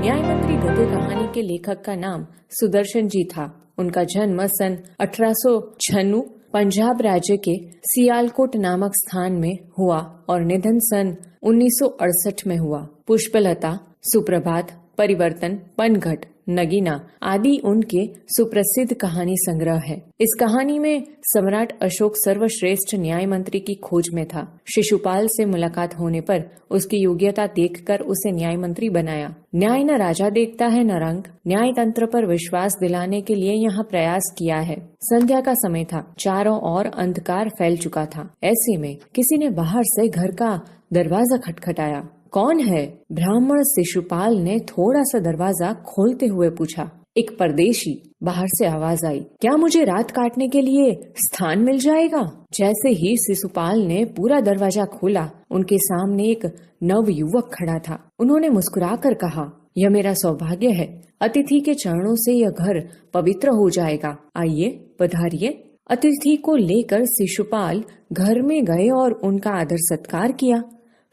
न्याय मंत्री गधे कहानी के लेखक का नाम सुदर्शन जी था। उनका जन्म सन 1896 पंजाब राज्य के सियालकोट नामक स्थान में हुआ और निधन सन 1968 में हुआ। पुष्पलता, सुप्रभात, परिवर्तन, पनघट, नगीना आदि उनके सुप्रसिद्ध कहानी संग्रह है। इस कहानी में सम्राट अशोक सर्वश्रेष्ठ न्याय मंत्री की खोज में था। शिशुपाल से मुलाकात होने पर उसकी योग्यता देखकर उसे न्याय मंत्री बनाया। न्याय न राजा देखता है न रंग, न्याय तंत्र पर विश्वास दिलाने के लिए यहाँ प्रयास किया है। संध्या का समय था, चारों ओर अंधकार फैल चुका था। ऐसे में किसी ने बाहर से घर का दरवाजा खटखटाया। कौन है? ब्राह्मण शिशुपाल ने थोड़ा सा दरवाजा खोलते हुए पूछा। एक परदेशी, बाहर से आवाज आई। क्या मुझे रात काटने के लिए स्थान मिल जाएगा? जैसे ही शिशुपाल ने पूरा दरवाजा खोला, उनके सामने एक नव युवक खड़ा था। उन्होंने मुस्कुराकर कहा, यह मेरा सौभाग्य है। अतिथि के चरणों से यह घर पवित्र हो जाएगा। आइए, पधारिए। अतिथि को लेकर शिशुपाल घर में गए और उनका आदर सत्कार किया।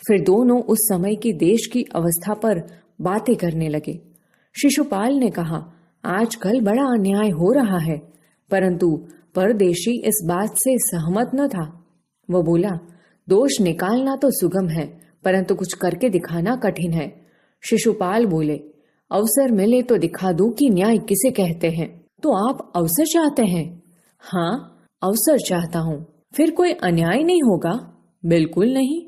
फिर दोनों उस समय की देश की अवस्था पर बातें करने लगे। शिशुपाल ने कहा, आजकल बड़ा अन्याय हो रहा है, परंतु परदेशी इस बात से सहमत न था। वो बोला, दोष निकालना तो सुगम है, परंतु कुछ करके दिखाना कठिन है। शिशुपाल बोले, अवसर मिले तो दिखा दूं कि न्याय किसे कहते हैं। तो आप अवसर चाहते हैं? हाँ, अवसर चाहता हूँ। फिर कोई अन्याय नहीं होगा? बिल्कुल नहीं।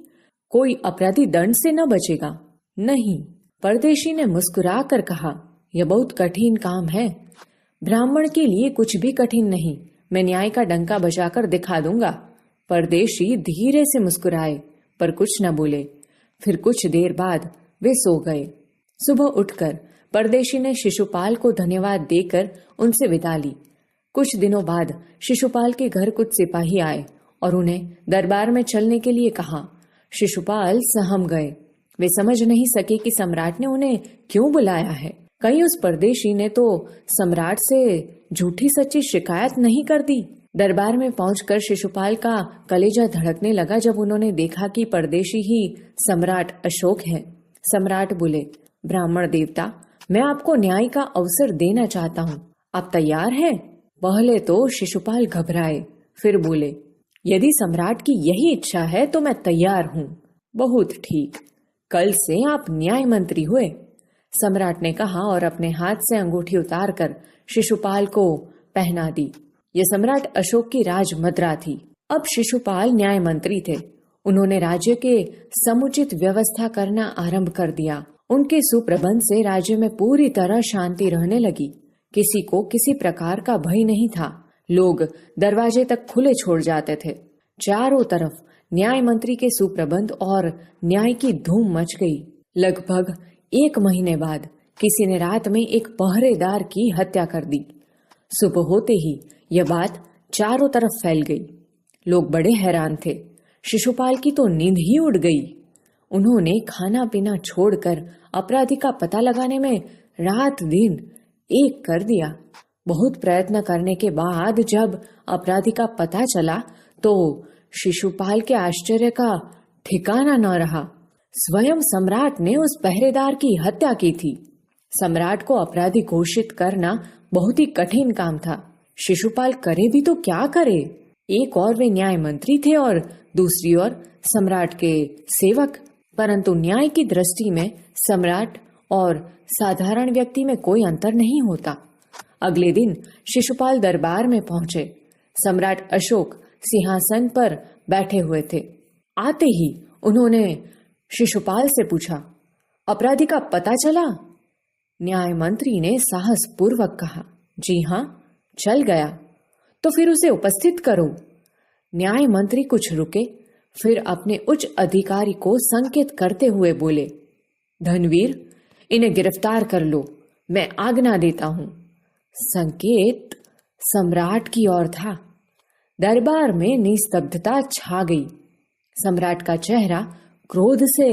कोई अपराधी दंड से न बचेगा? नहीं। परदेशी ने मुस्कुरा कर कहा, यह बहुत कठिन काम है। ब्राह्मण के लिए कुछ भी कठिन नहीं। मैं न्याय का डंका बजाकर दिखा दूंगा। परदेशी धीरे से मुस्कुराए पर कुछ न बोले। फिर कुछ देर बाद वे सो गए। सुबह उठकर परदेशी ने शिशुपाल को धन्यवाद देकर उनसे विदा ली। कुछ दिनों बाद शिशुपाल के घर कुछ सिपाही आए और उन्हें दरबार में चलने के लिए कहा। शिशुपाल सहम गए। वे समझ नहीं सके कि सम्राट ने उन्हें क्यों बुलाया है। कहीं उस परदेशी ने तो सम्राट से झूठी सच्ची शिकायत नहीं कर दी। दरबार में पहुंचकर शिशुपाल का कलेजा धड़कने लगा जब उन्होंने देखा कि परदेशी ही सम्राट अशोक है। सम्राट बोले, ब्राह्मण देवता, मैं आपको न्याय का अवसर देना चाहता हूँ। आप तैयार हैं? पहले तो शिशुपाल घबराए, फिर बोले, यदि सम्राट की यही इच्छा है तो मैं तैयार हूँ। बहुत ठीक, कल से आप न्याय मंत्री हुए, सम्राट ने कहा और अपने हाथ से अंगूठी उतारकर शिशुपाल को पहना दी। ये सम्राट अशोक की राज मुद्रा थी। अब शिशुपाल न्याय मंत्री थे। उन्होंने राज्य के समुचित व्यवस्था करना आरंभ कर दिया। उनके सुप्रबंध से राज्य में पूरी तरह शांति रहने लगी। किसी को किसी प्रकार का भय नहीं था। लोग दरवाजे तक खुले छोड़ जाते थे। चारों तरफ न्याय मंत्री के सुप्रबंध और न्याय की धूम मच गई। लगभग 1 महीने बाद किसी ने रात में एक पहरेदार की हत्या कर दी। सुबह होते ही यह बात चारों तरफ फैल गई। लोग बड़े हैरान थे। शिशुपाल की तो नींद ही उड़ गई। उन्होंने खाना पीना छोड़कर अपराधी का पता लगाने में रात दिन एक कर दिया। बहुत प्रयत्न करने के बाद जब अपराधी का पता चला तो शिशुपाल के आश्चर्य का ठिकाना न रहा। स्वयं सम्राट ने उस पहरेदार की हत्या की थी। सम्राट को अपराधी घोषित करना बहुत ही कठिन काम था। शिशुपाल करे भी तो क्या करे? एक और वे न्याय मंत्री थे और दूसरी ओर सम्राट के सेवक। परंतु न्याय की दृष्टि में सम्राट और साधारण व्यक्ति में कोई अंतर नहीं होता। अगले दिन शिशुपाल दरबार में पहुंचे। सम्राट अशोक सिंहासन पर बैठे हुए थे। आते ही उन्होंने शिशुपाल से पूछा, अपराधी का पता चला? न्याय मंत्री ने साहस पूर्वक कहा, जी हाँ, चल गया। तो फिर उसे उपस्थित करो। न्याय मंत्री कुछ रुके, फिर अपने उच्च अधिकारी को संकेत करते हुए बोले, धनवीर, इन्हें गिरफ्तार कर लो, मैं आज्ञा देता हूं। संकेत सम्राट की ओर था। दरबार में निस्तब्धता छा गई। सम्राट का चेहरा क्रोध से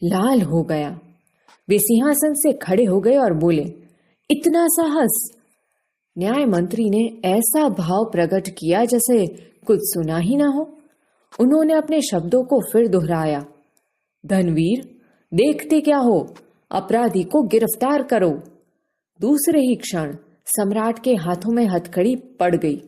लाल हो गया। वे सिंहासन से खड़े हो गए और बोले, इतना साहस? न्याय मंत्री ने ऐसा भाव प्रकट किया जैसे कुछ सुना ही ना हो। उन्होंने अपने शब्दों को फिर दोहराया, धनवीर, देखते क्या हो, अपराधी को गिरफ्तार करो। दूसरे ही क्षण सम्राट के हाथों में हथकड़ी पड़ गई।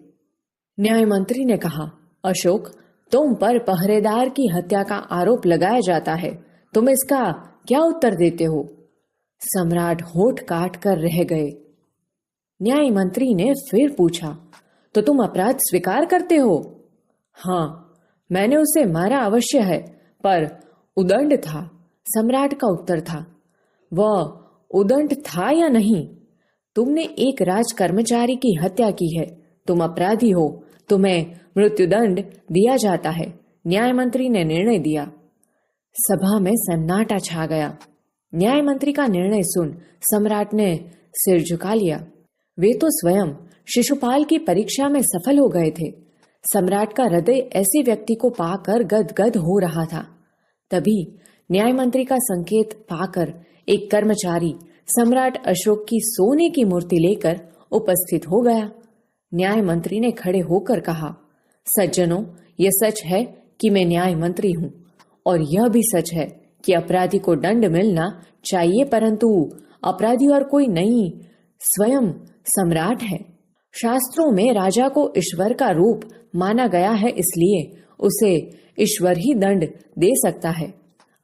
न्याय मंत्री ने कहा, अशोक, तुम पर पहरेदार की हत्या का आरोप लगाया जाता है, तुम इसका क्या उत्तर देते हो? सम्राट होठ काट कर रह गए। न्याय मंत्री ने फिर पूछा, तो तुम अपराध स्वीकार करते हो? हाँ, मैंने उसे मारा अवश्य है, पर उदंड था, सम्राट का उत्तर था। वह उदंड था या नहीं? तुमने एक राज कर्मचारी की हत्या की है, तुम अपराधी हो, तुम्हें मृत्युदंड दिया जाता है। न्याय मंत्री ने निर्णय दिया। सभा में सन्नाटा छा गया। न्याय मंत्री का निर्णय सुन सम्राट ने सिर झुका लिया। वे तो स्वयं शिशुपाल की परीक्षा में सफल हो गए थे। सम्राट का हृदय ऐसे व्यक्ति को पाकर गदगद हो रहा था। तभी न्याय मंत्री का संकेत पाकर एक कर्मचारी सम्राट अशोक की सोने की मूर्ति लेकर उपस्थित हो गया। न्याय मंत्री ने खड़े होकर कहा, सज्जनों, यह सच है कि मैं न्याय मंत्री हूं, और यह भी सच है कि अपराधी को दंड मिलना चाहिए, परंतु अपराधी और कोई नहीं, स्वयं सम्राट है। शास्त्रों में राजा को ईश्वर का रूप माना गया है, इसलिए उसे ईश्वर ही दंड दे सकता है।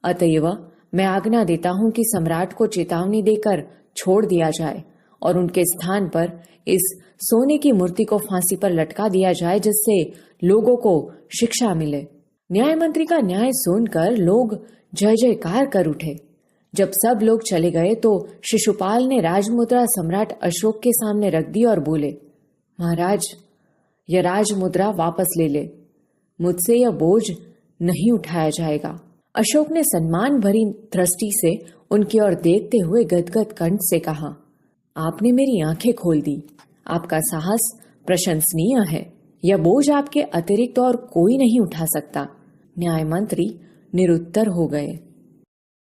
अतएव मैं आज्ञा देता हूं कि सम्राट को चेतावनी देकर छोड़ दिया जाए और उनके स्थान पर इस सोने की मूर्ति को फांसी पर लटका दिया जाए, जिससे लोगों को शिक्षा मिले। न्याय मंत्री का न्याय सुनकर लोग जय जयकार कर उठे। जब सब लोग चले गए तो शिशुपाल ने राजमुद्रा सम्राट अशोक के सामने रख दी और बोले, महाराज, यह राजमुद्रा वापस ले ले, मुझसे यह बोझ नहीं उठाया जाएगा। अशोक ने सम्मान भरी दृष्टि से उनकी ओर देखते हुए गदगद कंठ से कहा, आपने मेरी आंखें खोल दी, आपका साहस प्रशंसनीय है, यह बोझ आपके अतिरिक्त और कोई नहीं उठा सकता। न्याय मंत्री निरुत्तर हो गए।